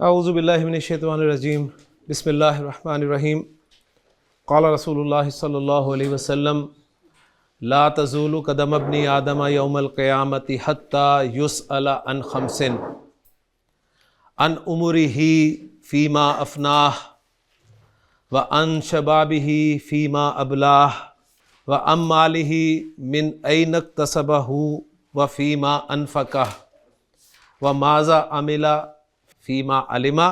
अऊज़ु बिल्लाहि मिनश शैतानिर रजीम बिस्मिल्लाहिर रहमानिर रहीम क़ाला रसूलुल्लाह सल्लल्लाहु अलैहि वसल्लम ला तज़ूलु क़दम इब्नी आदम यौमल क़ियामति हत्ता युसअला अन खम्सिन अन उमरिही फ़ीमा अफ़नाह व अन शबाबिही फ़ीमा अबलाह व अम मालिही मिन ऐन इक्तसबहु व फ़ीमा अनफ़क़ह व माज़ा अमिला फ़ीमा अलिमा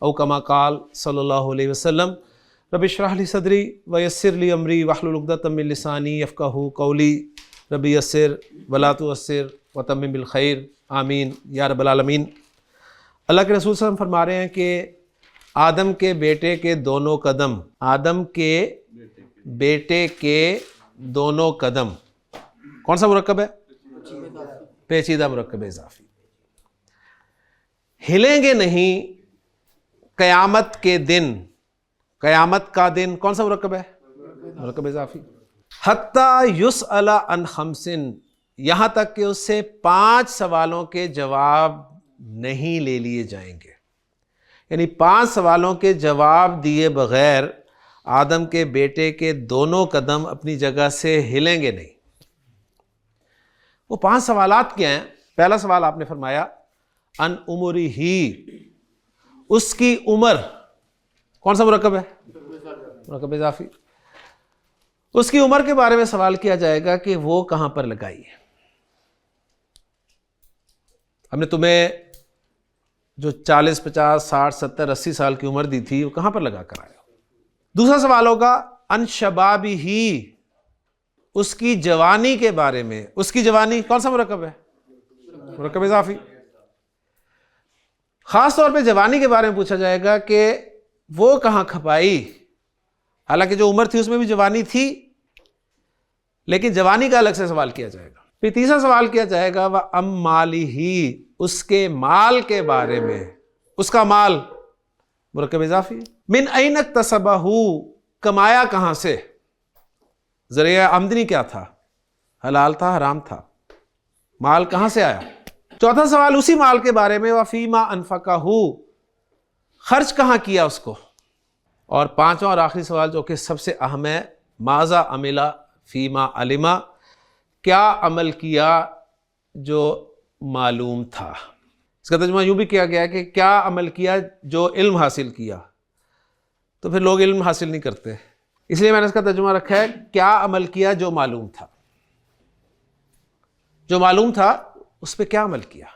औ कमा क़ाल सल्लल्लाहु अलैहि वसल्लम रब्बि इश्रह ली सदरी व यस्सिर ली अमरी वहलुल उक़दतम मिन लिसानी यफ़क़हू क़ौली रब्बि यस्सिर वला तुअस्सिर व तम्मिम बिल खैर आमीन या रब्बल आलमीन। अल्लाह के रसूल सल्लल्लाहु अलैहि वसल्लम फरमा रहे हैं कि आदम के बेटे के दोनों कदम, आदम के बेटे के दोनों कदम कौन सा मुरक्कब है? पेचीदा मुरक्कब इज़ाफ़ी। हिलेंगे नहीं क़यामत के दिन। क़यामत का दिन कौन सा मुरक्कब है? मुरक्कब इज़ाफ़ी। हत्ता युसअला अन खम्सिन, यहाँ तक कि उससे 5 सवालों के जवाब नहीं ले लिए जाएंगे। यानी 5 सवालों के जवाब दिए बग़ैर आदम के बेटे के दोनों कदम अपनी जगह से हिलेंगे नहीं। वो 5 सवालात क्या हैं? पहला सवाल आपने फरमाया अन उमरी ही, उसकी उम्र। कौन सा मुरक्कब है? मुरक्कब इज़ाफ़ी। उसकी उम्र के बारे में सवाल किया जाएगा कि वो कहां पर लगाई है। हमने तुम्हें जो 40, 50, 60, 70, 80 साल की उम्र दी थी वो कहां पर लगा कर आए हो। दूसरा सवाल होगा अन शबाबी ही, उसकी जवानी के बारे में। उसकी जवानी कौन सा मुरक्कब है? मुरक्कब इज़ाफ़ी। खास तौर पे जवानी के बारे में पूछा जाएगा कि वो कहां खपाई। हालांकि जो उम्र थी उसमें भी जवानी थी, लेकिन जवानी का अलग से सवाल किया जाएगा। फिर तीसरा सवाल किया जाएगा वह अम माली ही, उसके माल के बारे में। उसका माल मुरक्कब इज़ाफ़ी। मिन ऐन इक्तसबहू, कमाया कहां से, ज़रिया आमदनी क्या था, हलाल था हराम था, माल कहां से आया। चौथा सवाल उसी माल के बारे में, वफ़ीमा अनफ़क़हू, खर्च कहां किया उसको। और पांचवा और आखिरी सवाल जो कि सबसे अहम है, माज़ा अमिला फ़ीमा अलिमा, क्या अमल किया जो मालूम था। इसका तर्जुमा यूं भी किया गया है कि क्या अमल किया जो इल्म हासिल किया। तो फिर लोग इल्म हासिल नहीं करते, इसलिए मैंने इसका तर्जुमा रखा है क्या अमल किया जो मालूम था। जो मालूम था उस पर क्या अमल किया।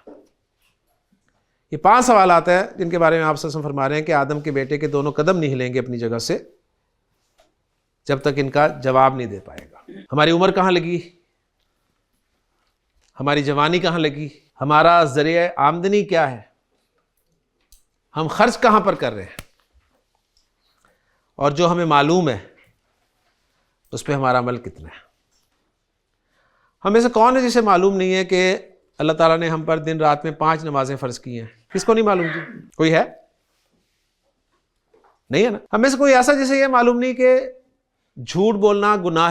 ये 5 सवाल आते हैं जिनके बारे में आप सब फरमा रहे हैं कि आदम के बेटे के दोनों कदम नहीं हिलेंगे अपनी जगह से जब तक इनका जवाब नहीं दे पाएगा। हमारी उम्र कहाँ लगी, हमारी जवानी कहाँ लगी, हमारा ज़रिया आमदनी क्या है, हम खर्च कहाँ पर कर रहे हैं, और जो हमें मालूम है उस पर हमारा अमल कितना है। हमें से कौन है जिसे मालूम नहीं है कि अल्लाह ताला ने हम पर दिन रात में 5 नमाजें फ़र्ज की हैं। किसको नहीं मालूम जी? कोई है? नहीं है ना। हमें से कोई ऐसा जिसे ये मालूम नहीं कि झूठ बोलना गुनाह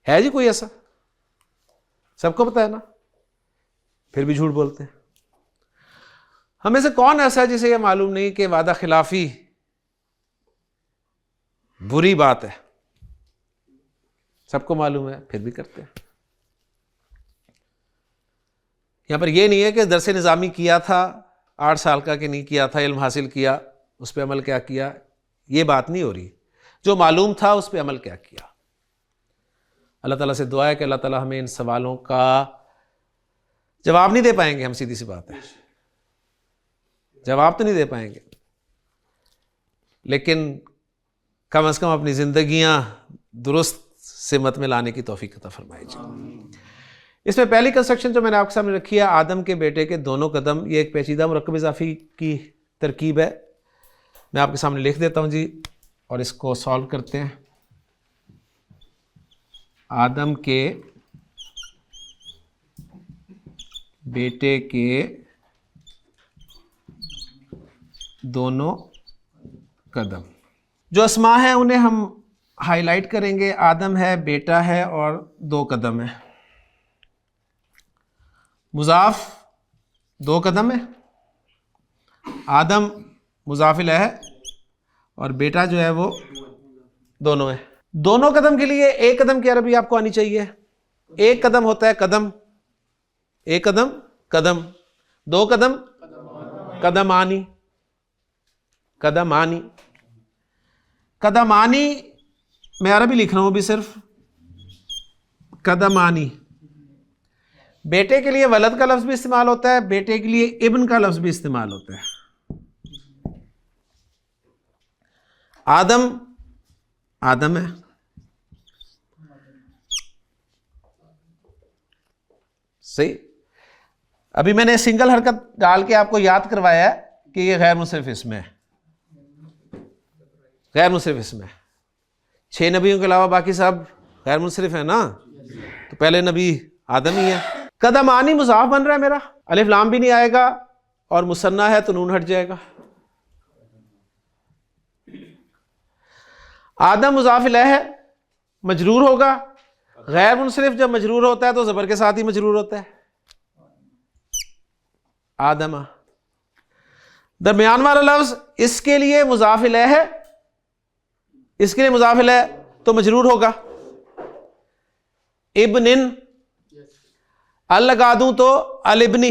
है जी? कोई ऐसा? सबको पता है ना, फिर भी झूठ बोलते हैं। हमें से कौन ऐसा है जिसे ये मालूम नहीं कि वादा खिलाफी बुरी बात है। सबको मालूम है, फिर भी करते हैं। यहां पर यह नहीं है कि दरसे निज़ामी किया था 8 साल का कि नहीं किया था, इल्म हासिल किया उस पर अमल क्या किया, ये बात नहीं हो रही। जो मालूम था उस पर अमल क्या किया। अल्लाह ताला से दुआ है कि अल्लाह ताला हमें इन सवालों का जवाब नहीं दे पाएंगे, हम सीधी सी बात है, जवाब तो नहीं दे पाएंगे, लेकिन कम से कम अपनी ज़िंदगियां दुरुस्त सिमत में लाने की तौफीक अता फरमाइए। इसमें पहली कंस्ट्रक्शन जो मैंने आपके सामने रखी है, आदम के बेटे के दोनों कदम, ये एक पेचीदा मुरक्कब इज़ाफ़ी की तरकीब है। मैं आपके सामने लिख देता हूं जी और इसको सॉल्व करते हैं। आदम के बेटे के दोनों कदम, जो अस्मा है उन्हें हम हाईलाइट करेंगे। आदम है, बेटा है और 2 कदम है। मुज़ाफ 2 कदम है, आदम मुज़ाफ़िल है और बेटा जो है वो दोनों है। दोनों कदम के लिए एक कदम की अरबी आपको आनी चाहिए। एक कदम होता है कदम, एक कदम कदम, दो कदम कदमानी, कदमानी, कदमानी मैं अरबी लिख रहा हूं अभी सिर्फ, कदमानी। बेटे के लिए वलद का लफ्ज भी इस्तेमाल होता है, बेटे के लिए इब्न का लफ्ज भी इस्तेमाल होता है। आदम, आदम है, सही। अभी मैंने सिंगल हरकत डाल के आपको याद करवाया है कि ये गैर मुंसरिफ इसम है, गैर मुंसरिफ इसम है। 6 नबियों के अलावा बाकी सब गैर मुंसरिफ है ना, तो पहले नबी आदम ही है। कदमानी मुज़ाफ बन रहा है मेरा, अलिफ लाम भी नहीं आएगा और मुसन्ना है तो नून हट जाएगा। आदम मुज़ाफ इलैह है, मजरूर होगा। गैर मुंसरिफ जब मजरूर होता है तो ज़बर के साथ ही मजरूर होता है, आदमा। दरमियान वाला लफ्ज इसके लिए मुज़ाफ इलैह है, इसके लिए मुज़ाफ इलैह तो मजरूर होगा। इब्निन, अल लगा दूं तो अल इब्नी,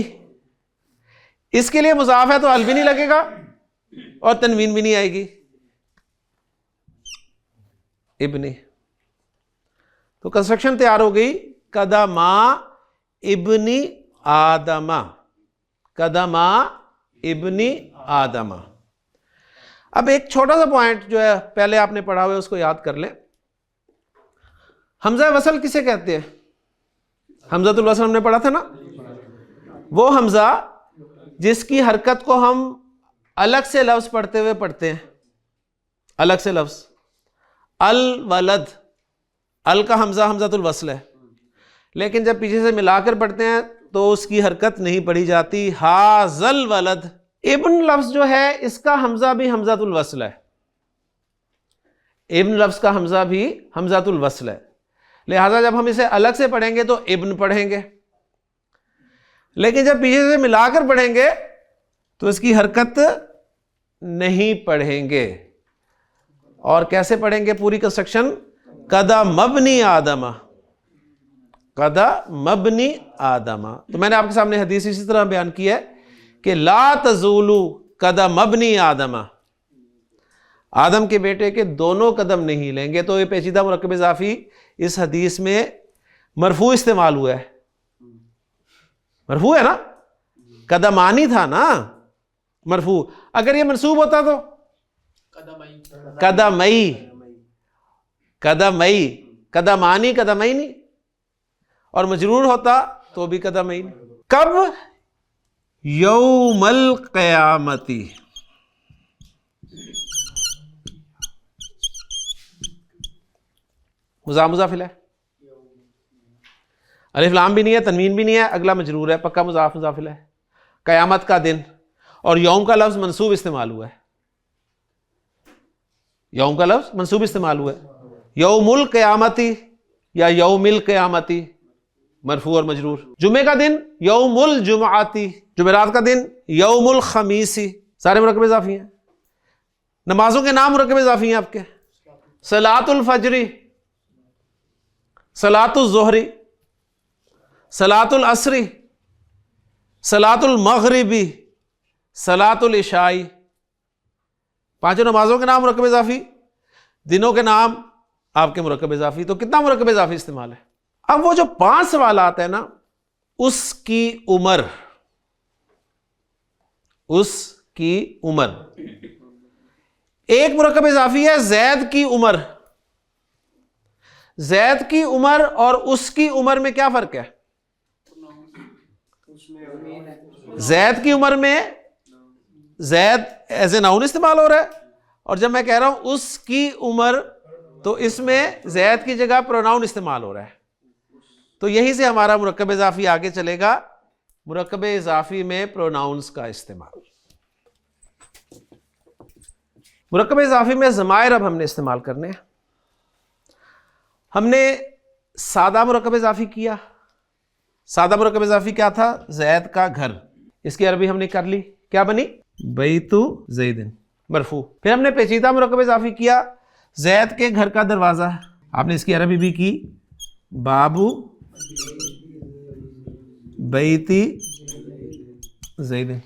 इसके लिए मुज़ाफ है तो अल भी नहीं लगेगा और तनवीन भी नहीं आएगी, इब्नी। तो कंस्ट्रक्शन तैयार हो गई, कदमा इब्नी आदमा, कदमा इब्नी आदमा। अब एक छोटा सा पॉइंट जो है पहले आपने पढ़ा हुआ है उसको याद कर ले। हमजा वसल किसे कहते हैं? हमजातुल वसल हमने पढ़ा था ना, वो हमजा जिसकी हरकत को हम अलग से लफ्ज पढ़ते हुए पढ़ते हैं, अलग से लफ्ज। अल वलद, अल का हमजा हमजातुल वसल है, लेकिन जब पीछे से मिलाकर पढ़ते हैं तो उसकी हरकत नहीं पढ़ी जाती। हाजल वलद। इब्न लफ्ज जो है इसका हमजा भी हमजातुल वसल है, इब्न लफ्ज का हमजा भी हमजातुल वसल है, लिहाजा जब हम इसे अलग से पढ़ेंगे तो इब्न पढ़ेंगे, लेकिन जब पीछे से मिलाकर पढ़ेंगे तो इसकी हरकत नहीं पढ़ेंगे। और कैसे पढ़ेंगे पूरी कंस्ट्रक्शन? कदा मबनी आदमा, कदा मबनी आदमा। तो मैंने आपके सामने हदीस इसी तरह बयान की है कि ला तज़ूलू कदा मबनी आदमा, आदम के बेटे के दोनों कदम नहीं लेंगे। तो ये पेचीदा मुरक्कब इज़ाफ़ी इस हदीस में मरफू इस्तेमाल हुआ है, मरफू है ना, कदमानी था ना मरफू। अगर ये मनसूब होता तो कदमई, कदमई, कदमानी कदमई नहीं, और मजरूर होता तो भी कदमई नहीं। कब? यौमल क़यामती, मुज़ाफ़िल है, अलिफ लाम भी नहीं है, तनवीन भी नहीं है, अगला मजरूर है, पक्का मुज़ाफ़िल है। क़यामत का दिन, और यौम का लफ्ज़ मंसूब इस्तेमाल हुआ है, यौम का लफ्ज़ मंसूब इस्तेमाल हुआ है। यौमुल क़यामती या यौमिल क़यामती, मरफू और मजरूर। जुमे का दिन यौमुल जुमआती, जुमेरात का दिन यौमुल खमीसी, सारे मुरक्कब इज़ाफ़ी हैं। नमाजों के नाम मुरक्कब इज़ाफ़ी हैं आपके, सलातुल फजरी, सलातुल ज़ुहरी, सलातुल असरी, सलातुल मग़रिबी, सलातुल इशाई। पांचों नमाजों के नाम मुरक्कब इज़ाफ़ी, दिनों के नाम आपके मुरक्कब इज़ाफ़ी। तो कितना मुरक्कब इज़ाफ़ी इस्तेमाल है? अब वो जो 5 सवालात है ना, उसकी उम्र, उसकी उम्र, एक मुरक्कब इज़ाफ़ी है ज़ैद की उम्र। ज़ैद की उम्र और उसकी उम्र में क्या फर्क है? ज़ैद की उम्र में ज़ैद एज ए नाउन इस्तेमाल हो रहा है, और जब मैं कह रहा हूं उसकी उम्र तो इसमें ज़ैद की जगह प्रोनाउन इस्तेमाल हो रहा है। तो यहीं से हमारा मुरक्कब इज़ाफ़ी आगे चलेगा, मुरक्कब इज़ाफ़ी में प्रोनाउंस का इस्तेमाल। मुरक्कब इज़ाफ़ी में ज़मायर अब हमने इस्तेमाल करने हैं। हमने सादा मुरक्कब इज़ाफ़ी किया। सादा मुरक्कब इज़ाफ़ी क्या था? ज़ैद का घर। इसकी अरबी हमने कर ली, क्या बनी? बैतु ज़ैदिन मरफू। फिर हमने पेचीदा मुरक्कब इज़ाफ़ी किया, जैद के घर का दरवाज़ा, आपने इसकी अरबी भी की, बाबू बैती ज़ैदिन।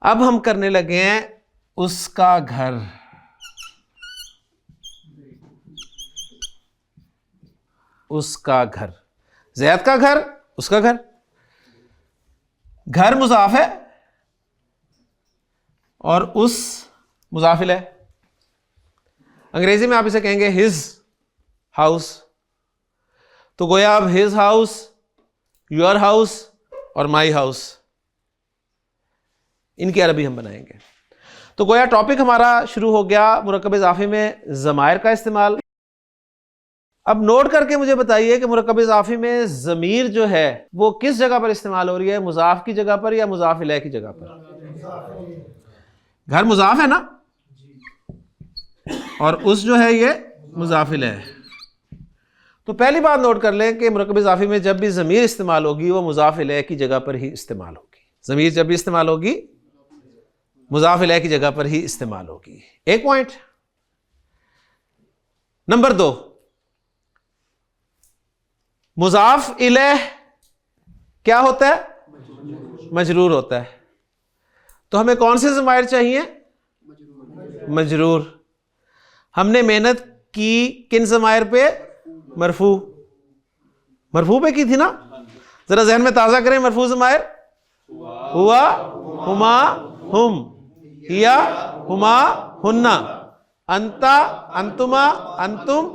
अब हम करने लगे हैं उसका घर, उसका घर, जैद का घर, उसका घर। घर मुज़ाफ़ है और उस मुज़ाफ़िल है। अंग्रेजी में आप इसे कहेंगे हिज हाउस। तो गोया अब हिज हाउस, योर हाउस और माई हाउस, इनकी अरबी हम बनाएंगे। तो गोया टॉपिक हमारा शुरू हो गया मुरक्कब इज़ाफ़ी में ज़मायर का इस्तेमाल। अब नोट करके मुझे बताइए कि मुरक्कब इज़ाफ़ी में ज़मीर जो है वो किस जगह पर इस्तेमाल हो रही है, मुज़ाफ़ की जगह पर या मुज़ाफ़ इलैह की जगह पर? घर मुज़ाफ़ है ना, और उस जो है ये मुज़ाफ़ इलैह है। तो पहली बात नोट कर लें कि मुरक्कब इज़ाफ़ी में जब भी ज़मीर इस्तेमाल होगी वो मुज़ाफ़ इलैह की जगह पर ही इस्तेमाल होगी। ज़मीर जब भी इस्तेमाल होगी मुज़ाफ़ इलैह की जगह पर ही इस्तेमाल होगी। एक पॉइंट। नंबर 2, मुज़ाफ़ इलैह क्या होता है? मजरूर होता है। तो हमें कौन से ज़मायर चाहिए? मजरूर। हमने मेहनत की किन ज़मायर पे? मरफू। मरफू पे की थी ना, जरा जहन में ताज़ा करें। मरफू ज़मायर हुआ, हुमा, हुम, हिया, हुमा, हुन्ना, अंता, अंतुमा, अंतुम,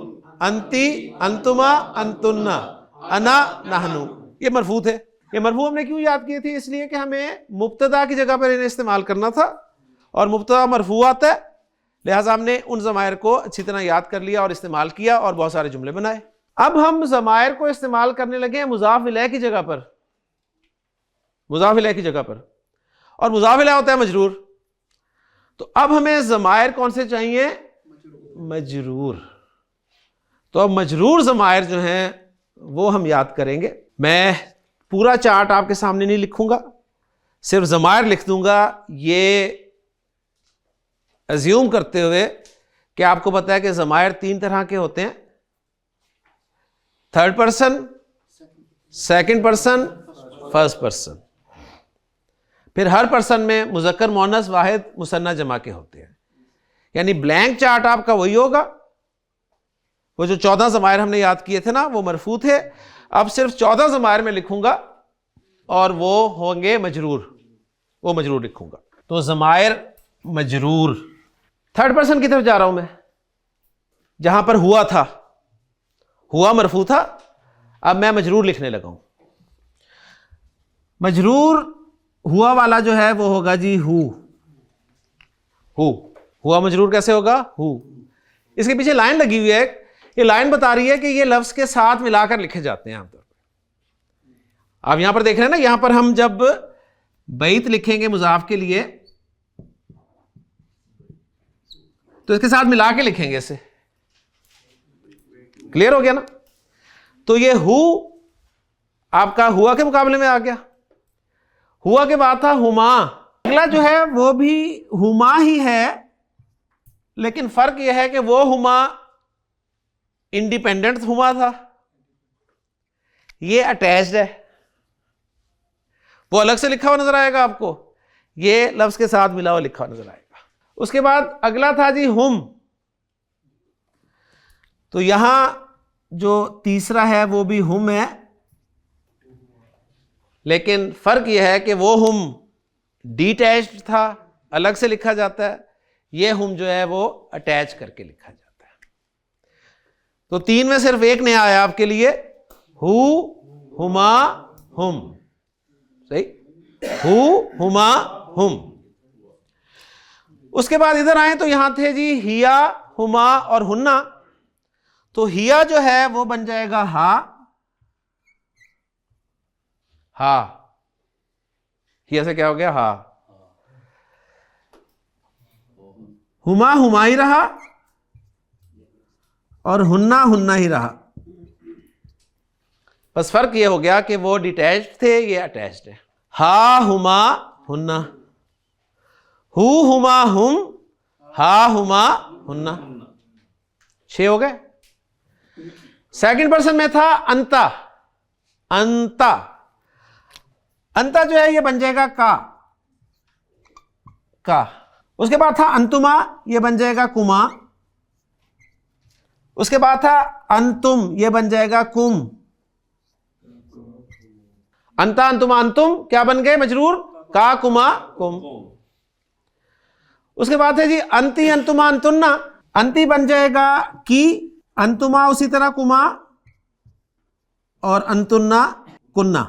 अंती, अंतुमा, अंतुन्ना, अना, नहनु। ये मरफू थे। ये मरफू हमने क्यों याद किए थे? इसलिए कि हमें मुब्तदा की जगह पर इन्हें इस्तेमाल करना था और मुब्तदा मरफू आता है, लिहाजा हमने उन ज़मायर को अच्छी तरह याद कर लिया और इस्तेमाल किया और बहुत सारे जुमले बनाए। अब हम ज़मायर को इस्तेमाल करने लगे हैं मुज़ाफ़ इलैह की जगह पर, मुज़ाफ़ इलैह की जगह पर, और मुज़ाफ़ इलैह होता है मजरूर। तो अब हमें ज़मायर कौन से चाहिए? मजरूर। तो अब मजरूर ज़मायर जो हैं वो हम याद करेंगे। मैं पूरा चार्ट आपके सामने नहीं लिखूंगा, सिर्फ ज़मायर लिख दूंगा, ये अज्यूम करते हुए कि आपको पता है कि ज़मायर 3 तरह के होते हैं, third person, second person, first person. फिर हर पर्सन में मुज़क्कर मुअन्नस वाहिद मुसन्ना जमा के होते हैं। यानी ब्लैंक चार्ट आपका वही होगा। वो जो 14 ज़मायर हमने याद किए थे ना वो मरफू थे। अब सिर्फ 14 ज़मायर में लिखूंगा और वो होंगे मजरूर, वो मजरूर लिखूंगा। तो ज़मायर मजरूर। थर्ड पर्सन की तरफ जा रहा हूं मैं, जहां पर हुआ था, हुआ मरफू था, अब मैं मजरूर लिखने लगा हूं। मजरूर हुआ वाला जो है वो होगा जी हु। हुआ मजरूर कैसे होगा? हु। इसके पीछे लाइन लगी हुई है, ये लाइन बता रही है कि ये लफ्ज के साथ मिलाकर लिखे जाते हैं आमतौर पर। आप यहां पर देख रहे हैं ना, यहां पर हम जब बैत लिखेंगे मुजाफ के लिए तो इसके साथ मिला के लिखेंगे इसे। क्लियर हो गया ना? तो ये हु आपका हुआ के मुकाबले में आ गया। हुआ के बाद था हुमा। अगला जो है वो भी हुमा ही है, लेकिन फर्क यह है कि वो हुमा इंडिपेंडेंट हुमा था, ये अटैच्ड है। वो अलग से लिखा हुआ नजर आएगा आपको, ये लफ्ज के साथ मिला हुआ लिखा हुआ नजर आएगा। उसके बाद अगला था जी हुम। तो यहां जो तीसरा है वो भी हुम है, लेकिन फर्क यह है कि वो हुम डिटैच्ड था, अलग से लिखा जाता है। ये हुम जो है वो अटैच करके लिखा जाता है। तो 3 में सिर्फ एक नया आया आपके लिए, हु, हुमा, हुम। सही, हु, हुमा, हुम। उसके बाद इधर आए तो यहां थे जी हिया, हुमा और हुन्ना। तो हिया जो है वो बन जाएगा हा, हा। हिया से क्या हो गया? हा। हुमा हुमा ही रहा और हुन्ना हुन्ना ही रहा। बस फर्क ये हो गया कि वो डिटैच्ड थे, ये अटैच्ड है। हा, हुमा, हुन्ना। हु हुमा हुम, हा हुमा हुन्ना। 6 हो गए। सेकंड पर्सन में था अंता, अंता, अंता जो है ये बन जाएगा का, का। उसके बाद था अंतुमा, ये बन जाएगा कुमा। उसके बाद था अंतुम, ये बन जाएगा कुम। अंता अंतुमा अंतुम क्या बन गए मजरूर, का कुमा कुम। उसके बाद है जी अंति अंतुमा अंतुन्ना, अंति बन जाएगा की, अंतुमा उसी तरह कुमा, और अंतुन्ना कुन्ना।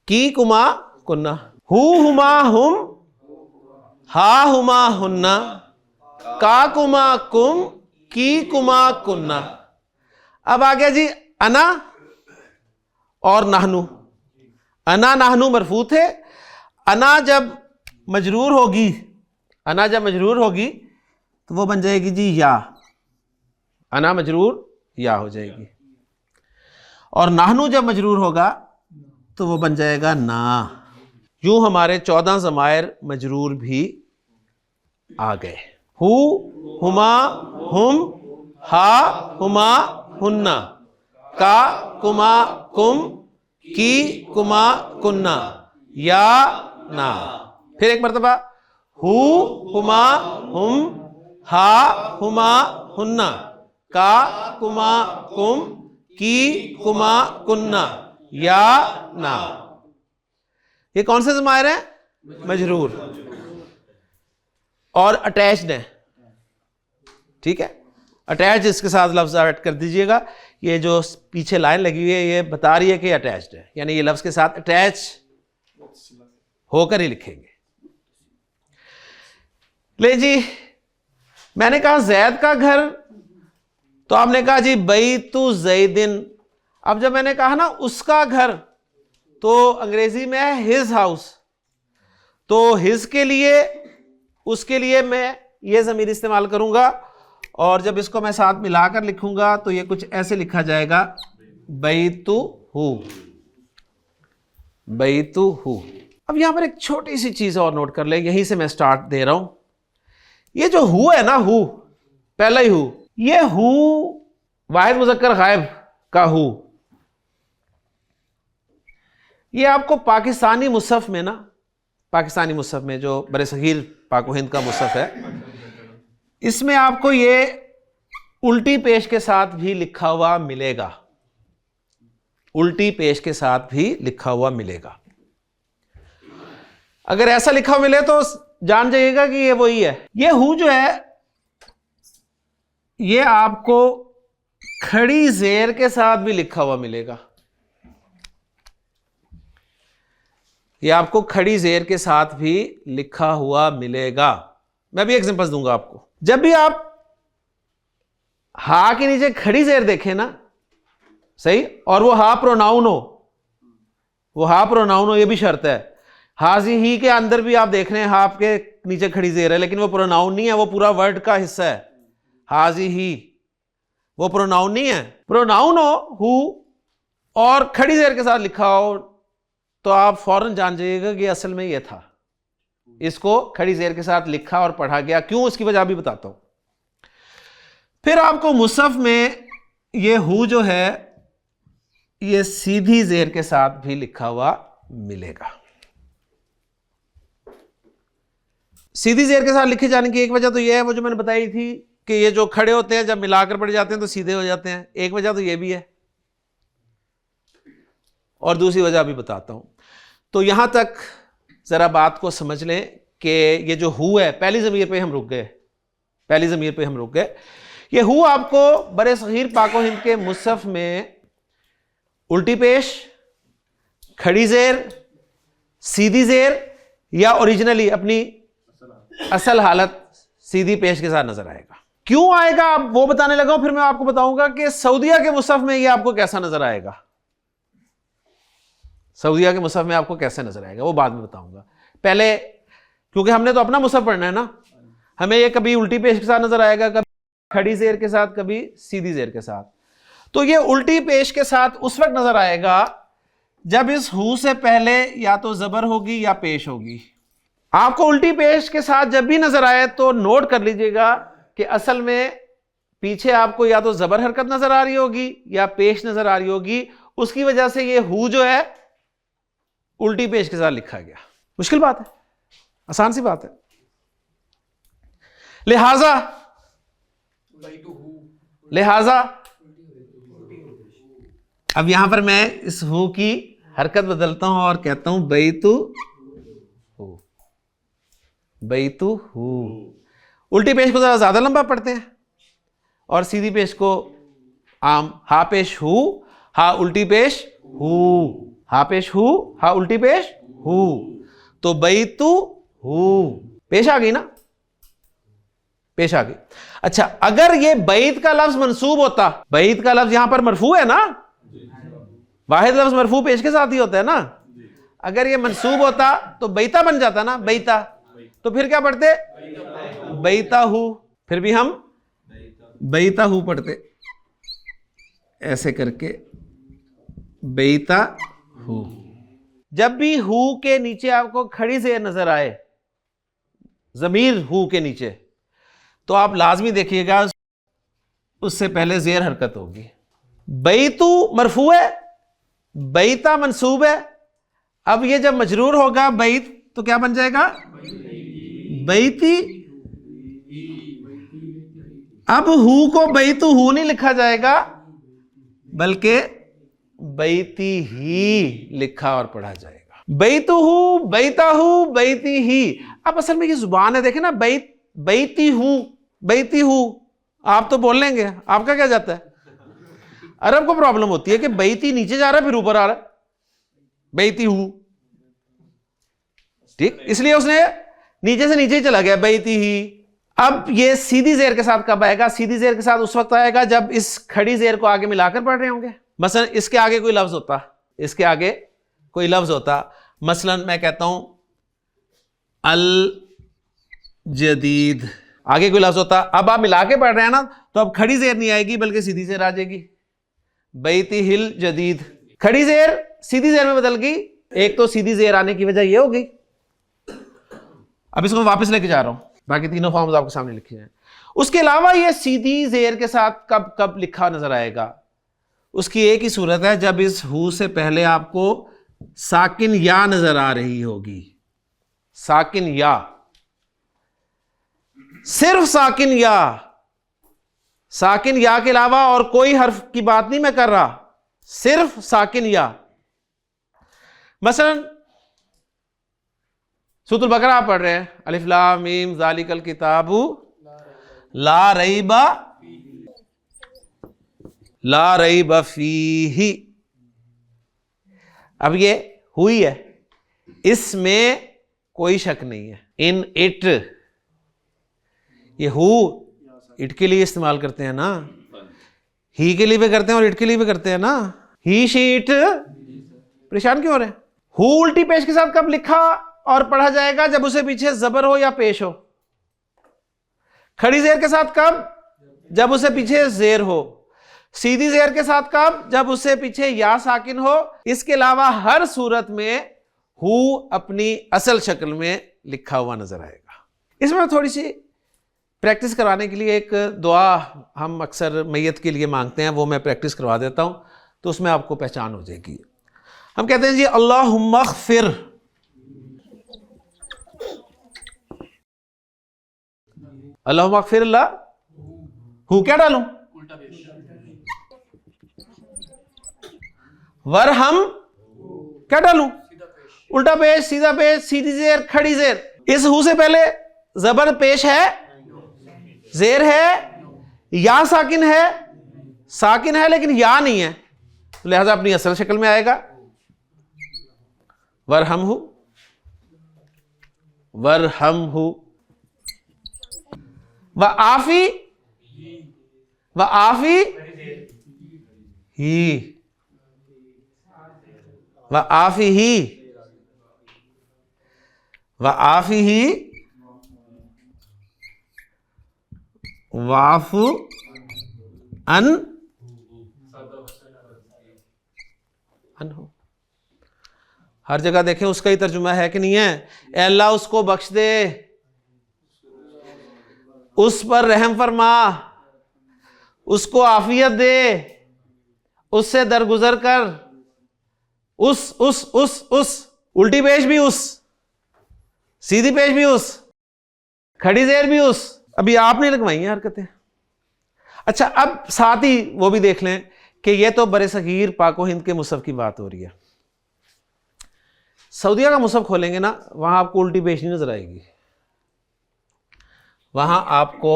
की कुमा कुन्ना। हु हुमा हुम, हा हुमा हुन्ना, का कुमा कुम, की कुमा कुन्ना। अब आ गया जी अना और नाहनु। अना नाहनु मरफू थे, अना जब मजरूर होगी, अना जब मजरूर होगी तो वो बन जाएगी जी या, अना मजरूर या हो जाएगी। और नाहनु जब मजरूर होगा तो वो बन जाएगा ना। यूं हमारे 14 ज़मायर मजरूर भी आ गए। हु हुमा हुम, हा हुमा हुन्ना, का कुमा कुम, की कुमा कुन्ना, या ना। फिर एक मरतबा हु हुमा हुम, हा हुमा हुन्ना, का कुमा कुम, की कुमा कुन्ना, या ना। ये कौन से ज़मायर हैं, मजरूर, और अटैच्ड है। ठीक है, अटैच इसके साथ लफ्ज ऐड कर दीजिएगा। ये जो पीछे लाइन लगी हुई है ये बता रही है कि अटैच्ड है, यानी ये लफ्ज के साथ अटैच होकर ही लिखेंगे। ले जी, मैंने कहा जैद का घर, तो आपने कहा जी बैतु ज़ैदिन। अब जब मैंने कहा ना उसका घर, तो अंग्रेजी में है हिज हाउस, तो हिज के लिए, उसके लिए मैं ये ज़मीर इस्तेमाल करूंगा, और जब इसको मैं साथ मिलाकर लिखूंगा तो ये कुछ ऐसे लिखा जाएगा, बैतुहु, बैतुहु। अब यहां पर एक छोटी सी चीज और नोट कर ले, यहीं से मैं स्टार्ट दे रहा हूं। ये जो हु है ना, हु पहला ही हु, ये हु वाहिद मुज़क्कर गायब का हु, ये आपको पाकिस्तानी मुसहफ में ना, पाकिस्तानी मुसहफ में जो बरसगीर पाक हिंद का मुसहफ है, इसमें आपको ये उल्टी पेश के साथ भी लिखा हुआ मिलेगा, उल्टी पेश के साथ भी लिखा हुआ मिलेगा। अगर ऐसा लिखा हुआ मिले तो जान जाइएगा कि ये वही है। ये हु जो है ये आपको खड़ी जेर के साथ भी लिखा हुआ मिलेगा, ये आपको खड़ी जेर के साथ भी लिखा हुआ मिलेगा। मैं भी एग्जांपल दूंगा आपको। जब भी आप हा के नीचे खड़ी जेर देखें ना, सही, और वो हा प्रोनाउन हो, वो हा प्रोनाउन हो, ये भी शर्त है। हाजी ही के अंदर भी आप देख रहे हैं हा के नीचे खड़ी जेर है, लेकिन वो प्रोनाउन नहीं है, वो पूरा वर्ड का हिस्सा है। हाजी ही वो प्रोनाउन नहीं है। प्रोनाउन हो हु और खड़ी जेर के साथ लिखा हो तो आप फौरन जान जाइएगा कि असल में ये था, इसको खड़ी जेर के साथ लिखा और पढ़ा गया। क्यों, उसकी वजह भी बताता हूं। फिर आपको मुसहफ में ये हु जो है ये सीधी जेर के साथ भी लिखा हुआ मिलेगा। सीधी जेर के साथ लिखे जाने की एक वजह तो यह है, वो जो मैंने बताई थी कि ये जो खड़े होते हैं जब मिलाकर पढ़ जाते हैं तो सीधे हो जाते हैं। एक वजह तो ये भी है, और दूसरी वजह भी बताता हूं। तो यहां तक जरा बात को समझ लें कि ये जो हु है, पहली ज़मीर पे हम रुक गए, पहली ज़मीर पे हम रुक गए। ये हु आपको बरे सगीर पाको हिंद के मुसहफ में उल्टी पेश, खड़ी जेर, सीधी जेर, या ओरिजिनली अपनी असल हालत सीधी पेश के साथ नजर आएगा। क्यों आएगा आप वो बताने लगा हूं, फिर मैं आपको बताऊंगा कि सऊदीया के मुसहफ में ये आपको कैसा नजर आएगा। सऊदीया के मुसहफ में आपको कैसे नजर आएगा वो बाद में बताऊंगा। पहले क्योंकि हमने तो अपना मुसहफ पढ़ना है ना, हमें ये कभी उल्टी पेश के साथ नजर आएगा, कभी खड़ी जेर के साथ, कभी सीधी जेर के साथ। तो ये उल्टी पेश के साथ उस वक्त नजर आएगा जब इस हु से पहले या तो जबर होगी या पेश होगी। आपको उल्टी पेश के साथ जब भी नजर आए तो नोट कर लीजिएगा कि असल में पीछे आपको या तो जबर हरकत नजर आ रही होगी या पेश नजर आ रही होगी, उसकी वजह से ये हु जो है उल्टी पेश के साथ लिखा गया। मुश्किल बात है, आसान सी बात है। लिहाजा लिहाजा अब यहां पर मैं इस हु की हरकत बदलता हूं और कहता हूं बैतु हु। बैतु हु। उल्टी पेश को जरा ज्यादा लंबा पढ़ते हैं और सीधी पेश को आम। हा पेश हु, हा उल्टी पेश हु, हा पेश हु, हा उल्टी पेश हु। तो बैतु हु पेश आ गई ना, पेश आ गई। अच्छा, अगर ये बैत का लफ्ज मंसूब होता, बैत का लफ्ज यहां पर मरफू है ना, वाहिद लफ्ज मरफू पेश के साथ ही होता है ना। अगर ये मंसूब होता तो बैता बन जाता ना, बैता। तो फिर क्या पढ़ते, बैता हु। फिर भी हम बैता हु पढ़ते ऐसे करके, बैता हु। जब भी हु के नीचे आपको खड़ी ज़ेर नजर आए, जमीर हु के नीचे, तो आप लाजमी देखिएगा उससे पहले ज़ेर हरकत होगी। बैतु मरफू है, बैता मंसूब है। अब ये जब मजरूर होगा बैत तो क्या बन जाएगा, बैती। अब हु को बैतु हु नहीं लिखा जाएगा बल्कि बैती ही लिखा और पढ़ा जाएगा। बैतु हु, बैता हु, बैती ही। अब असल में ये जुबान है, देखे ना, बैत, बैती हु, बैती हु। आप तो बोल लेंगे, आपका क्या जाता है। अरब को प्रॉब्लम होती है कि बैती नीचे जा रहा है फिर ऊपर आ रहा है, बैती हु। ठीक, इसलिए उसने नीचे से नीचे ही चला गया, बैती ही। अब ये सीधी जेर के साथ कब आएगा, सीधी जेर के साथ उस वक्त आएगा जब इस खड़ी जेर को आगे मिलाकर पढ़ रहे होंगे। मसलन इसके आगे कोई लफ्ज होता, इसके आगे कोई लफ्ज होता, मसलन मैं कहता हूं अल जदीद, आगे कोई लफ्ज होता। अब आप मिला के पढ़ रहे हैं ना, तो अब खड़ी जेर नहीं आएगी बल्कि सीधी जेर आ जाएगी, बैती हिल जदीद। खड़ी जेर सीधी जेर में बदल गई। एक तो सीधी जेर आने की वजह यह हो गई। अब इसको वापस लेके जा रहा हूं, बाकी तीनों फॉर्म्स आपके सामने लिखे हैं। उसके अलावा ये सीधी जेर के साथ कब कब लिखा नजर आएगा, उसकी एक ही सूरत है, जब इस हु से पहले आपको साकिन या नजर आ रही होगी। साकिन या, सिर्फ साकिन या, साकिन या के अलावा और कोई हर्फ की बात नहीं मैं कर रहा, सिर्फ साकिन या। मसलन सूरह बकरा आप पढ़ रहे हैं, अलिफ लाम मीम ज़ालिकल किताबु ला रैबा, ला रैबा फीही। अब ये हुई है, इसमें कोई शक नहीं है। इन इट, ये हु इट के लिए इस्तेमाल करते हैं ना, ही के लिए भी करते हैं और इट के लिए भी करते हैं ना। ही शी इट, परेशान क्यों हो रहे हैं। हु उल्टी पेश के साथ कब लिखा और पढ़ा जाएगा, जब उसे पीछे जबर हो या पेश हो। खड़ी जेर के साथ कब, जब उसे पीछे जेर हो। सीधी जेर के साथ कब, जब उसे पीछे या साकिन हो। इसके अलावा हर सूरत में हु अपनी असल शक्ल में लिखा हुआ नजर आएगा। इसमें थोड़ी सी प्रैक्टिस करवाने के लिए एक दुआ हम अक्सर मैयत के लिए मांगते हैं, वो मैं प्रैक्टिस करवा देता हूं, तो उसमें आपको पहचान हो जाएगी। हम कहते हैं जी अल्लाहुम्मा ग़फ़िर, अल्लाहुम्मा ग़फ़िर ला, हु क्या डालूं, वरहम क्या डालूं, उल्टा पेश, सीधा पेश, सीधी जेर, खड़ी जेर। इस हु से पहले जबर पेश है, जेर है, या साकिन है, साकिन है लेकिन या नहीं है, तो लिहाजा अपनी असल शक्ल में आएगा वरहमहु, वरहमहु। व आफी, व आफी ही, व आफी ही, व आफी ही, वाफु अन अनहु। हर जगह देखें उसका ही तर्जुमा है कि नहीं है? ए अल्लाह उसको बख्श दे, उस पर रहम फरमा, उसको आफियत दे, उससे दरगुजर कर, उस उल्टी पेश भी उस, सीधी पेश भी उस, खड़ी जेर भी उस। अभी आपने लगवाई हैं हरकतें। अच्छा, अब साथ ही वो भी देख लें कि ये तो बरे सगीर पाको हिंद के मुसहफ की बात हो रही है। सऊदीया का मुसहफ खोलेंगे ना, वहां आपको उल्टी पेश नहीं नजर आएगी, वहां आपको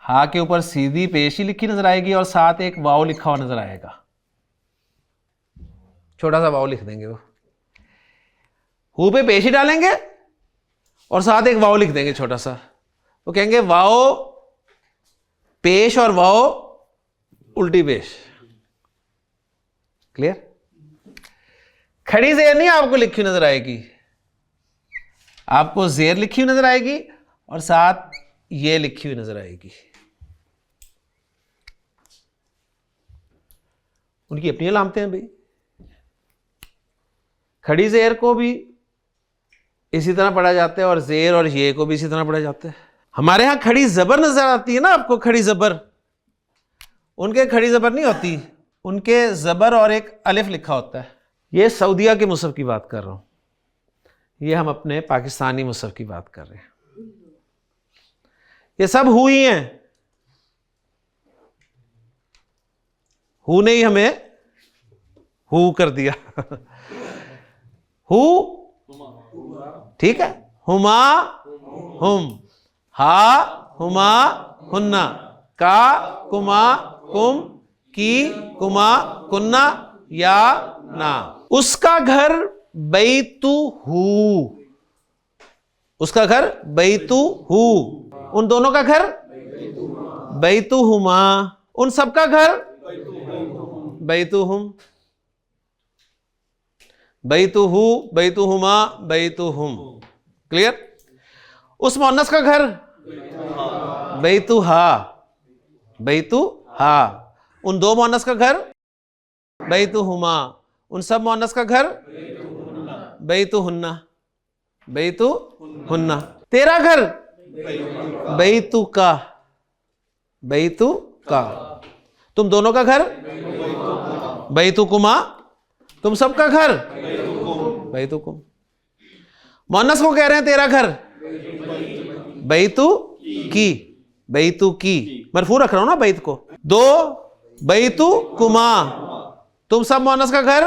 हा के ऊपर सीधी पेश ही लिखी नजर आएगी और साथ एक वाव लिखा हुआ नजर आएगा। छोटा सा वाव लिख देंगे, वो हु पे पेश ही डालेंगे और साथ एक वाव लिख देंगे छोटा सा, वो कहेंगे वाव पेश और वाव उल्टी पेश। क्लियर? खड़ी जेर नहीं आपको लिखी नजर आएगी, आपको जेर लिखी हुई नजर आएगी और साथ ये लिखी हुई नजर आएगी। उनकी अपनी अलामतें हैं भाई। खड़ी जेर को भी इसी तरह पढ़ा जाता है और जेर और ये को भी इसी तरह पढ़ा जाता है। हमारे यहां खड़ी जबर नजर आती है ना आपको, खड़ी जबर, उनके खड़ी जबर नहीं होती, उनके जबर और एक अलिफ लिखा होता है। ये सऊदीया के मुसहफ की बात कर रहा हूं, ये हम अपने पाकिस्तानी मुसहफ की बात कर रहे हैं। ये सब हुई हैं, हु ने ही हमें हु कर दिया। हु, ठीक है, हुमा हुम, हा हुमा हुन्ना, का कुमा कुम, की कुमा कुन्ना, या ना। उसका घर बैतु हु, उसका घर बैतु हु, उन दोनों का घर बैतु हुमा, उन सबका घर बैतु हुम, बैतु हु, बैतु हुमा, बैतु हुम। क्लियर? उस मुअन्नस का घर बैतु हा, बैतु हा, उन दो मुअन्नस का घर बैतु हुमा, उन सब मुअन्नस का घर बैतु हुन्ना, बैतु हुन्ना। तेरा घर बैतु का, बैतु का, तुम दोनों का घर बैतु कुमा, तुम सबका घर बैतु कुम। मुअन्नस को कह रहे हैं तेरा घर बैतु की, बैतु की, मरफू रख रहा हूं ना बैत को। दो बैतु कुमा, तुम सब मुअन्नस का घर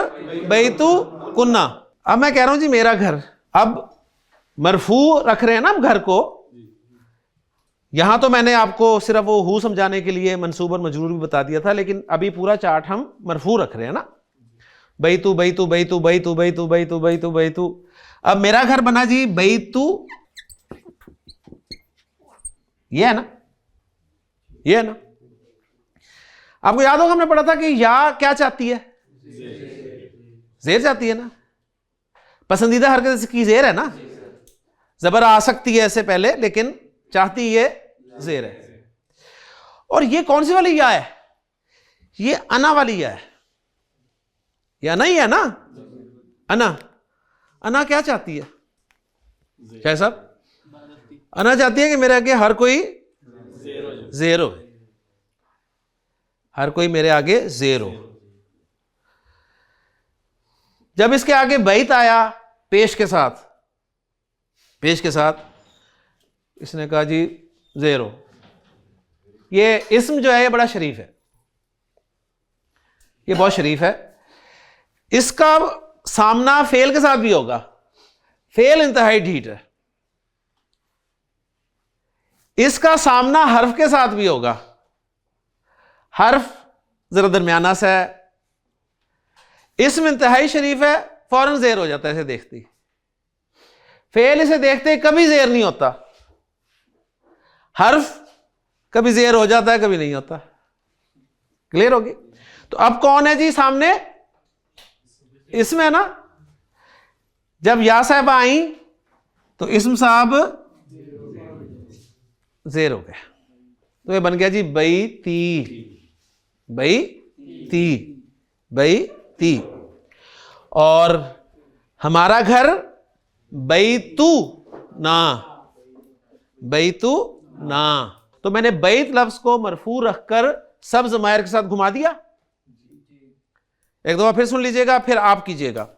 बैतु कुन्ना। अब मैं कह रहा हूं जी मेरा घर, अब मरफू रख रहे हैं ना हम घर को। यहां तो मैंने आपको सिर्फ वो हु समझाने के लिए मंसूब और मजरूर भी बता दिया था, लेकिन अभी पूरा चार्ट हम मरफू रख रहे हैं ना, बैतु बैतु बैतु बैतु बैतु बैतु बैतु बैतु। अब मेरा घर बना जी बैतु, ये है ना, ये है ना। आपको याद होगा हमने पढ़ा था कि या क्या चाहती है? जेर चाहती है ना, पसंदीदा हरकत की जेर है ना। जबर आ सकती है ऐसे पहले, लेकिन चाहती ये जेर है। और ये कौन सी वाली या है? ये अना वाली या है, ये अना ही है ना। अना, अना क्या चाहती है? क्या साहब? अना चाहती है कि मेरे आगे हर कोई जेर हो, हर कोई मेरे आगे जेर हो। जब इसके आगे बैत आया पेश के साथ, पेश के साथ इसने कहा जी जेर हो। ये इस्म जो है ये बड़ा शरीफ है, ये बहुत शरीफ है। इसका सामना फेल के साथ भी होगा, फेल इंतहाई ढीठ है। इसका सामना हर्फ के साथ भी होगा, हर्फ जरा दरमियाना सा है। इसम इंतहाई शरीफ है, फौरन जेर हो जाता है इसे देखते ही। फेल इसे देखते ही कभी जेर नहीं होता, हर्फ कभी जेर हो जाता है कभी नहीं होता। क्लियर होगी? तो अब कौन है जी सामने? इसमें है ना। जब या साहब आई तो इसम साहब जेर हो गया, तो ये बन गया जी बैती, बैती, बैती। और हमारा घर बैतू ना, बैतू ना। तो मैंने बैत लफ्ज को मरफू रखकर सब ज़मायर के साथ घुमा दिया। एक दफा फिर सुन लीजिएगा, फिर आप कीजिएगा।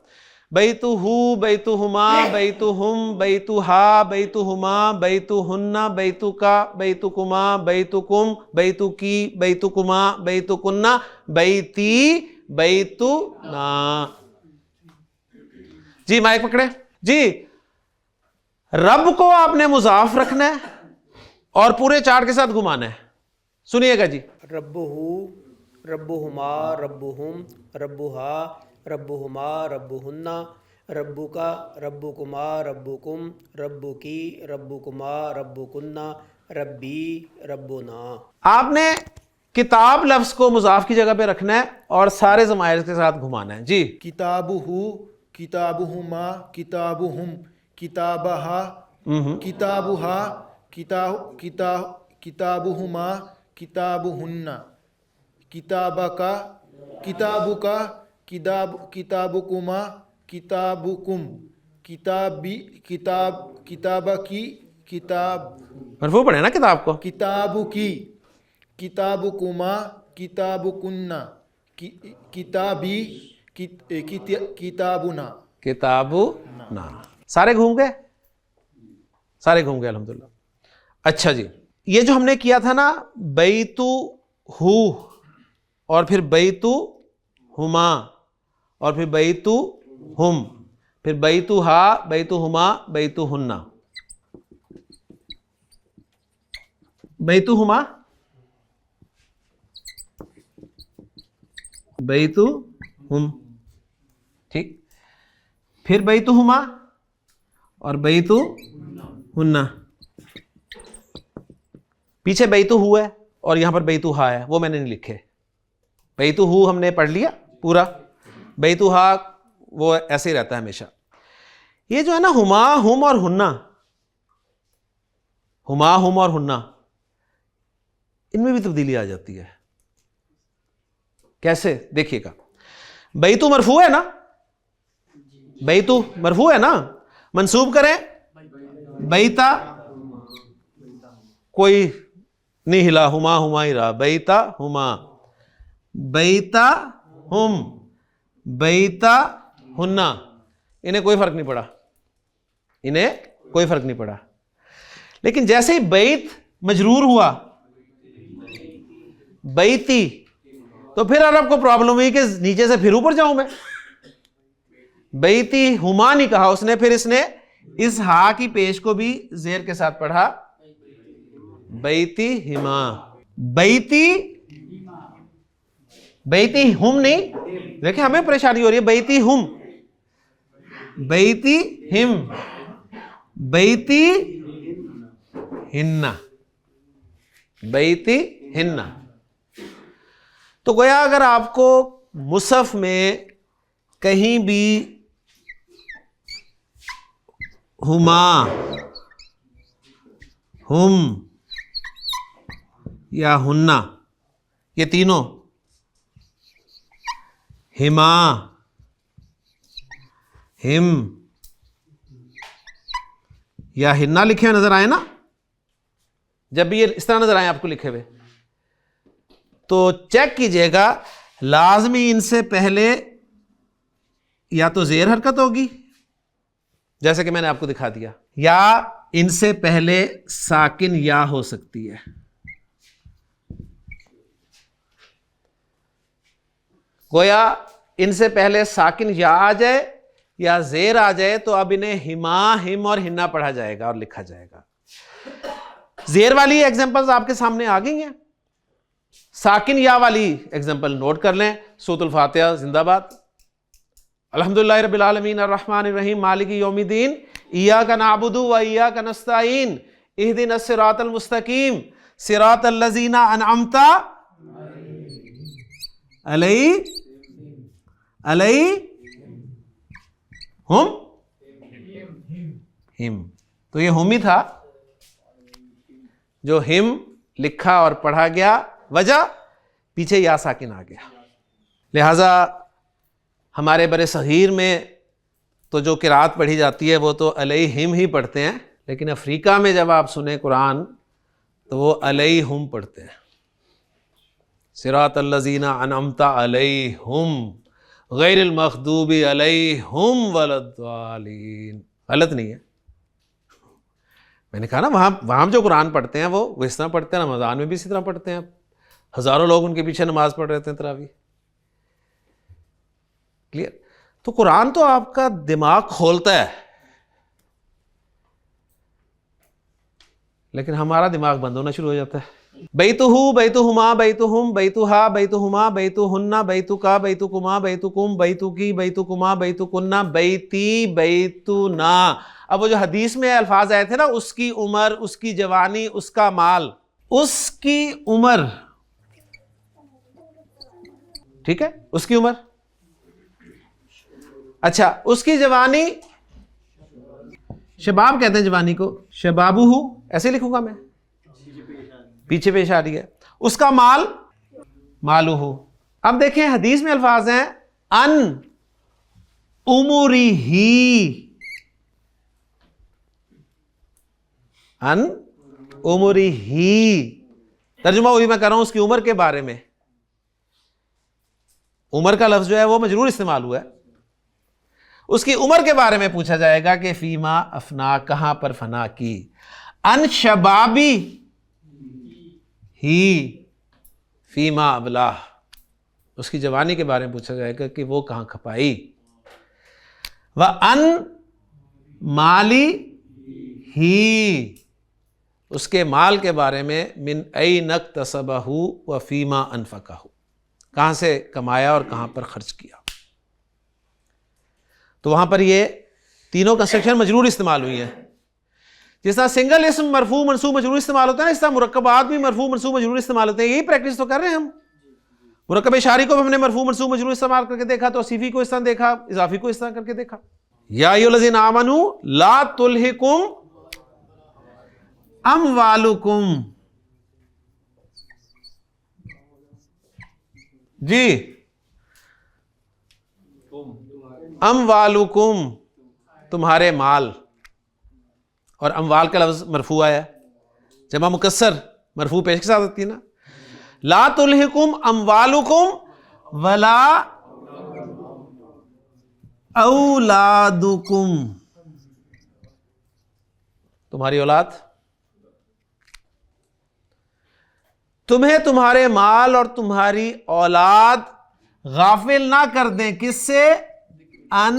बैतु हु, बैतु हुमा, बैतु हुम, बैतु हा, बैतु हुमा, बैतु हुन्ना, बैतु का, बैतु कुमा, बैतु कुम, बैतु की, बैतु कुमा, बैतु कुन्ना, बैती, बैतु ना। जी माइक पकड़े जी। रब को आपने मुजाफ रखना है और पूरे चार्ट के साथ घुमाना है। सुनिएगा जी। रब्बुहु, रब्बुहुमा, रब्बुहुम, रब्बुहा, रब्बुहुमा, रब्बुहुन्ना, रब्बुका, रब्बुकुमा, रब्बुकुम, रब्बुकी, रब्बुकुमा, रब्बुकुन्ना, रब्बी, रब्बुना। आपने किताब लफ्ज को मुजाफ की जगह पे रखना है और सारे ज़मायर के साथ घुमाना है जी। किताबुहु, किताबुहुमा, किताबुहुम, किताबहा, किताबुहा, किताबुहुमा, किताबुहुन्ना, किताबका, किताबुका, किताबुकुमा, किताबुकुम, किताबकी, मरफू पढ़े ना किताब को। किताबुकी, किताबुकुमा, किताबुकुन्ना, किताबी, किताबुना, किताबु ना। सारे घूम गए, सारे घूम गए अल्हम्दुलिल्लाह। अच्छा जी, ये जो हमने किया था ना, बैतु हु और फिर बैतु हुमा और फिर बैतु हुम, फिर बैतु हा, बैतु हुमा, बैतु हुन्ना। बैतु हुमा, बैतु हुम, ठीक। फिर बैतु हुमा और बैतु हुन्ना। पीछे बैतु हु है और यहां पर बैतु हा है, वो मैंने नहीं लिखे। बैतु हु हमने पढ़ लिया पूरा, बैतु हा वो ऐसे ही रहता है हमेशा। ये जो है ना हुमा, हुम और हुन्ना, हुमा, हुम और हुन्ना, इनमें भी तब्दीली आ जाती है। कैसे देखिएगा। बैतु मरफू है ना, बैतु मरफू है ना, मंसूब करें बैता, कोई नहीं हिला, हुमा हुमा ही रहा, बैता हुमा, बैता हुम, बैता हुन्ना। इन्हें कोई फर्क नहीं पड़ा, इन्हें कोई फर्क नहीं पड़ा। लेकिन जैसे ही बैत मजरूर हुआ बैती, तो फिर अरब को प्रॉब्लम हुई कि नीचे से फिर ऊपर जाऊं मैं। बैती हुमा नहीं कहा उसने, फिर इसने इस हा की पेश को भी जेर के साथ पढ़ा, बैती हिमा, बैती, बैती हुम नहीं। देखिए हमें परेशानी हो रही है, बैती हुम, बैती हिम, बैती हिन्ना, बैती हिन्ना। तो गोया अगर आपको मुसहफ में कहीं भी हुमा, हुम या हुन्ना, ये तीनों, हिमा, हिम या हिन्ना लिखे हुए नजर आए ना, जब भी ये इस तरह नजर आए आपको लिखे हुए, तो चेक कीजिएगा, लाजमी इनसे पहले या तो जेर हरकत होगी जैसे कि मैंने आपको दिखा दिया, या इनसे पहले साकिन या हो सकती है। गोया इनसे पहले साकिन या आ जाए या जेर आ जाए तो अब इन्हें हिमा, हिम और हिन्ना पढ़ा जाएगा और लिखा जाएगा। जेर वाली एग्जांपल्स आपके सामने आ गई हैं। साकिन या वाली एग्जांपल नोट कर लें। सूरतुल फातिहा जिंदाबाद। अल्हम्दुलिल्लाहि रब्बिल आलमीन अर्रहमानिर रहीम मालिकी यौमिद्दीन इय्याका नअबुदु व इय्याका नस्तईन इहदिनस सिरातल मुस्तकीम सिरातल लज़ीना अनअमता अलैहिम हिम। तो ये हुम ही था जो हिम लिखा और पढ़ा गया, वजह पीछे या साकिन आ गया। लिहाजा हमारे बरे सग़ीर में तो जो किरात पढ़ी जाती है वो तो अलैहिम ही पढ़ते हैं, लेकिन अफ्रीका में जब आप सुने कुरान तो वो अलैहुम पढ़ते हैं। सिरातल्लज़ीना अनअमता अलैहुम गैरिल मग़दूबी अलैहुम वलद्दालीन। गलत नहीं है। मैंने कहा ना वहाँ जो कुरान पढ़ते हैं वो इस तरह पढ़ते हैं, रमज़ान में भी इसी तरह पढ़ते हैं। हज़ारों लोग उनके पीछे नमाज पढ़ रहे थे तरावी। क्लियर? तो कुरान तो आपका दिमाग खोलता है, लेकिन हमारा दिमाग बंद होना शुरू हो जाता है। बैतुहु बैतुहुमा बैतुहुम बैतुहा बैतुहुमा बैतुहुन्ना बैतुका बैतुकुमा बैतुकुम बैतुकी बैतुकुमा बैतुकुन्ना बैती बैतुना। अब वो जो हदीस में अल्फाज आए थे ना, उसकी उम्र, उसकी जवानी, उसका माल, उसकी उम्र, ठीक है, उसकी उम्र, अच्छा उसकी जवानी, शबाब कहते हैं जवानी को, शबाबुहु ऐसे लिखूंगा मैं, पीछे पेश आ रही है। उसका माल, मालुहु। अब देखें हदीस में अल्फाज हैं अन उमुरिही, अन उमुरिही, तर्जुमा वही मैं कर रहा हूं उसकी उम्र के बारे में। उम्र का लफ्ज जो है वो मजरूर इस्तेमाल हुआ है। उसकी उम्र के बारे में पूछा जाएगा कि फीमा अफना, कहां पर फना की। अन शबाबी ही फीमा अबला, उसकी जवानी के बारे में पूछा जाएगा कि वो कहां खपाई। व अन माली ही, उसके माल के बारे में मिन ऐनक तसबहु व फीमा अनफकहु, कहां से कमाया और कहां पर खर्च किया। तो वहां पर ये तीनों कंस्ट्रक्शन मजरूर इस्तेमाल हुई है। जिस तरह सिंगल इसम मरफू मनसूब मजरूर इस्तेमाल होता है ना, इस तरह मुरक्कबात भी मरफू मनसूब मजरूर इस्तेमाल होते हैं। यही प्रैक्टिस तो कर रहे हैं हम। मुरक्कब इशारी को भी हमने मरफू मनसूब मजरूर इस्तेमाल करके देखा, तो सीफी को इस तरह देखा, इजाफी को इस तरह करके देखा। या अय्युहल्लज़ीना आमनू ला तुल्हिकुम अमवालुकुम, जी अमवालुकुम, तुम्हारे माल, और अमवाल का लफ्ज मरफू आया, जमा मुकस्सर मरफू पेश के साथ होती है ना। ला तुल्हिकुम अमवालुकुम वला औलादुकुम, तुम्हारी औलाद, तुम्हें तुम्हारे माल और तुम्हारी औलाद गाफिल ना कर दें, किससे? अन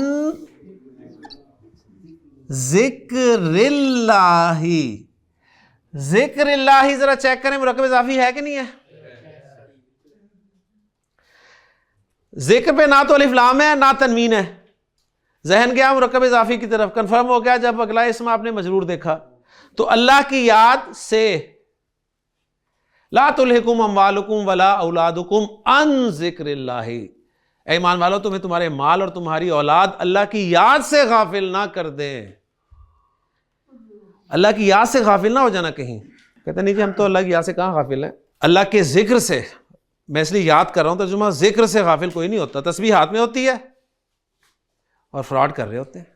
जिक्रिल्लाही। जिक्रिल्लाही जरा चेक करें मुरक्कब इजाफी है कि नहीं है। जिक्र पे ना तो अलिफ लाम है ना तनवीन है। जहन गया मुरक्कब इजाफी की तरफ, कंफर्म हो गया जब अगला इसम आपने मजरूर देखा। तो अल्लाह की याद से, ला तुल्हिकुम अमवालुकुम वला औलादुकुम अन जिक्रिल्लाही, ऐ ईमान वालों तुम्हें तुम्हारे माल और तुम्हारी औलाद अल्लाह की याद से गाफिल ना कर दें। अल्लाह की याद से गाफिल ना हो जाना कहीं। कहते नहीं जी हम तो अल्लाह की याद से कहां गाफिल हैं, अल्लाह के जिक्र से। मैं इसलिए याद कर रहा हूं तर्जुमा, जिक्र से गाफिल कोई नहीं होता। तस्बीह हाथ में होती है और फ्रॉड कर रहे होते हैं।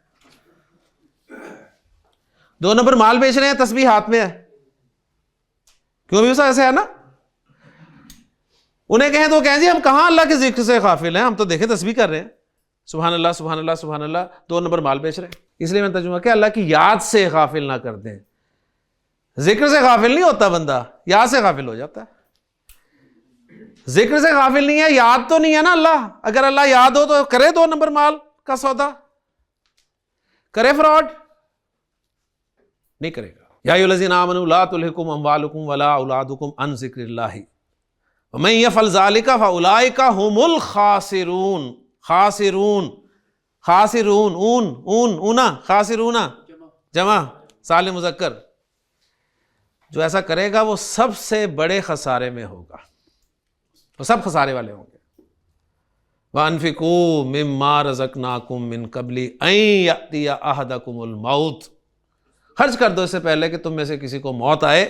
2 नंबर माल बेच रहे हैं, तस्बीह हाथ में है, क्यों भी ऐसा है ना। उन्हें कहें तो कहें जी हम कहां अल्लाह के जिक्र से गाफिल हैं, हम तो देखें तस्बीह कर रहे हैं, सुभान अल्लाह सुभान अल्लाह सुभान अल्लाह। 2 नंबर माल बेच रहे हैं। इसलिए मैंने तर्जुमा किया अल्लाह की याद से गाफिल ना कर दें। जिक्र से गाफिल नहीं होता बंदा, याद से गाफिल हो जाता है। जिक्र से गाफिल नहीं है, याद तो नहीं है ना अल्लाह। अगर अल्लाह याद हो तो करे 2 नंबर माल का सौदा, करे फ्रॉड? नहीं करेगा। या अय्युहल्लज़ीना आमनू ला तुल्हिकुम अमवालुकुम वला औलादुकुम अन ज़िक्रिल्लाहि वमन यफ़अल ज़ालिका फ़उलाइका हुमुल खासिरून। खासिरून, खासिरून, ऊना, खासिरूना जमा सालिम मुज़क्कर। जो ऐसा करेगा वो सबसे बड़े खसारे में होगा, वो सब खसारे वाले होंगे। वअन्फ़िक़ू मिम्मा रज़क़नाकुम मिन क़ब्लि अन यअतिया अहदकुमुल मौत, खर्च कर दो इससे पहले कि तुम में से किसी को मौत आए।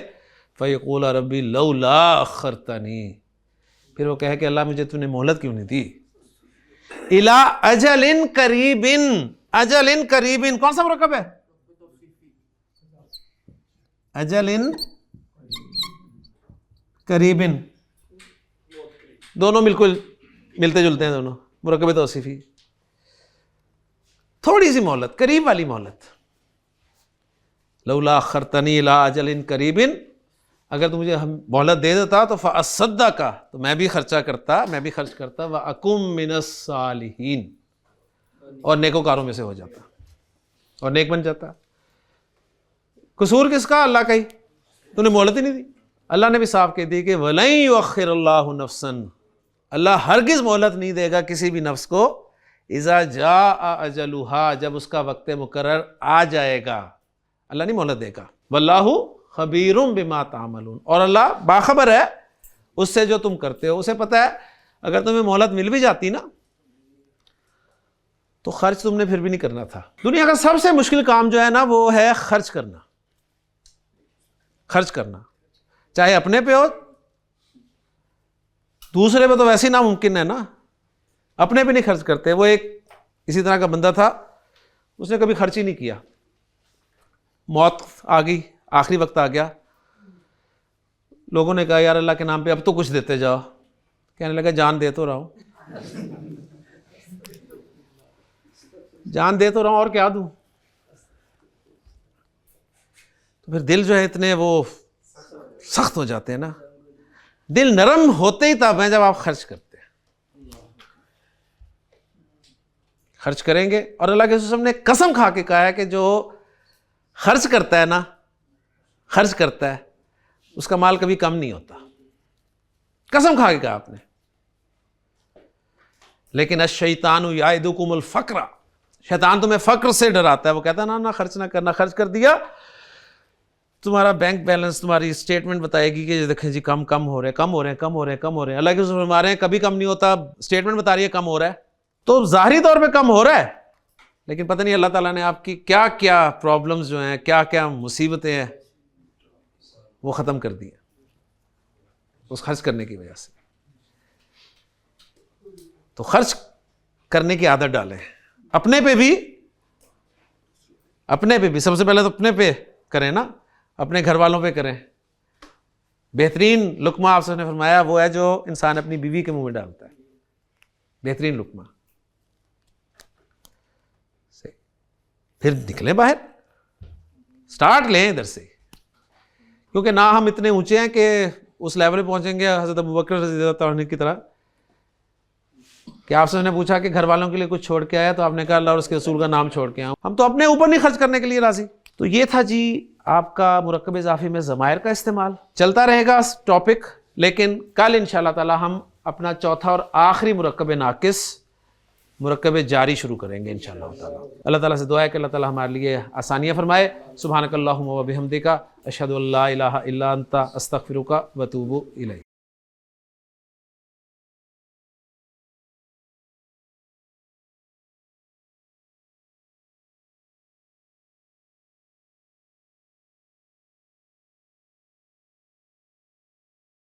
फ़यक़ूल रब्बी लौला अख़्ख़रतनी, फिर वो कहे कि अल्लाह मुझे तूने मोहलत क्यों नहीं दी। इला अजलिन करीबिन, अजलिन करीबिन कौन सा मुरक्कब है? अजलिन करीबिन, दोनों बिल्कुल मिलते जुलते हैं, दोनों मुरक्कब तौसीफी। थोड़ी सी मोहलत, करीब वाली मोहलत। लौला अखरतनी इला अजलिन करीबिन, अगर तू मुझे मोहलत दे देता तो फ़अस्सद्दक़, तो मैं भी खर्चा करता, मैं भी खर्च करता, व अकुम मिनस सालिहीन, और नेकोकारों में से हो जाता और नेक बन जाता। कसूर किसका? अल्लाह का ही। तूने मोहलत ही नहीं दी। अल्लाह ने भी साफ कह दी कि वलन युअख्खिरुल्लाहु नफ्सन, अल्लाह हरगिज़ मोहलत नहीं देगा किसी भी नफ्स को, इज़ा जाअ अजलुहा, जब उसका वक्त मुकर्रर आ जाएगा, अल्लाह नहीं मोहलत देगा। वल्लाहु खबीरुम बिमा तामलून, और अल्लाह बाखबर है उससे जो तुम करते हो, उसे पता है। अगर तुम्हें मोहलत मिल भी जाती ना तो खर्च तुमने फिर भी नहीं करना था। दुनिया का सबसे मुश्किल काम जो है ना वो है खर्च करना। खर्च करना चाहे अपने पे हो, दूसरे पे तो वैसे ही नामुमकिन है ना, अपने पे नहीं खर्च करते। वो एक इसी तरह का बंदा था, उसने कभी खर्च ही नहीं किया। मौत आ गई, आखिरी वक्त आ गया, लोगों ने कहा यार अल्लाह के नाम पे अब तो कुछ देते जाओ। कहने लगा जान दे तो रहा हूं, जान दे तो रहा हूं, और क्या दूं। तो फिर दिल जो है इतने वो सख्त हो जाते हैं ना। दिल नरम होते ही तब है जब आप खर्च करते हैं। खर्च करेंगे, और अल्लाह के रसूल ने कसम खा के कहा है कि जो खर्च करता है ना, खर्च करता है, उसका माल कभी कम नहीं होता। कसम खा के कहा आपने। लेकिन अश-शैतानु याइदुकुमुल फ़क्र, शैतान तुम्हें फ़क्र से डराता है। वो कहता है ना ना खर्च ना करना, खर्च कर दिया तुम्हारा बैंक बैलेंस, तुम्हारी स्टेटमेंट बताएगी कि देखें जी कम हो रहे हैं। अल्लाह के रसूल फरमा रहे हैं कभी कम नहीं होता, स्टेटमेंट बता रही है कम हो रहा है, तो ज़ाहिरी तौर पे कम हो रहा है, लेकिन पता नहीं अल्लाह ताला ने आपकी क्या क्या प्रॉब्लम्स जो हैं, क्या क्या मुसीबतें हैं, वो ख़त्म कर दी है उस खर्च करने की वजह से। तो खर्च करने की आदत डालें, अपने पे भी सबसे पहले तो अपने पे करें ना, अपने घर वालों पे करें। बेहतरीन लुकमा आपसे ने फरमाया वो है जो इंसान अपनी बीवी के मुंह में डालता है, बेहतरीन लुकमा। फिर निकलें बाहर, स्टार्ट लें इधर से, क्योंकि ना हम इतने ऊंचे हैं कि उस लेवल पे पहुंचेंगे हज़रत अबू बकर रज़ियल्लाहु अन्हु की तरह कि आपसे उसने पूछा कि घर वालों के लिए कुछ छोड़ के आया, तो आपने कहा अल्लाह और उसके रसूल का नाम छोड़ के आया। हम तो अपने ऊपर नहीं खर्च करने के लिए राजी। तो ये था जी आपका मुरक्कब इज़ाफ़ी में ज़मायर का इस्तेमाल। चलता रहेगा टॉपिक, लेकिन कल इंशाअल्लाह ताला हम अपना चौथा और आखिरी मुरक्कब नाकिस, मुरक्कब जारी शुरू करेंगे इंशाअल्लाह ताला। अल्लाह ताला से दुआ है कि अल्लाह ताला हमारे लिए आसानियाँ फरमाए। सुब्हानकल्लाहुम्मा व बिहम्दिका अशहदु अल्ला इलाहा इल्ला अंता अस्तगफिरुका व अतूबु इलैक।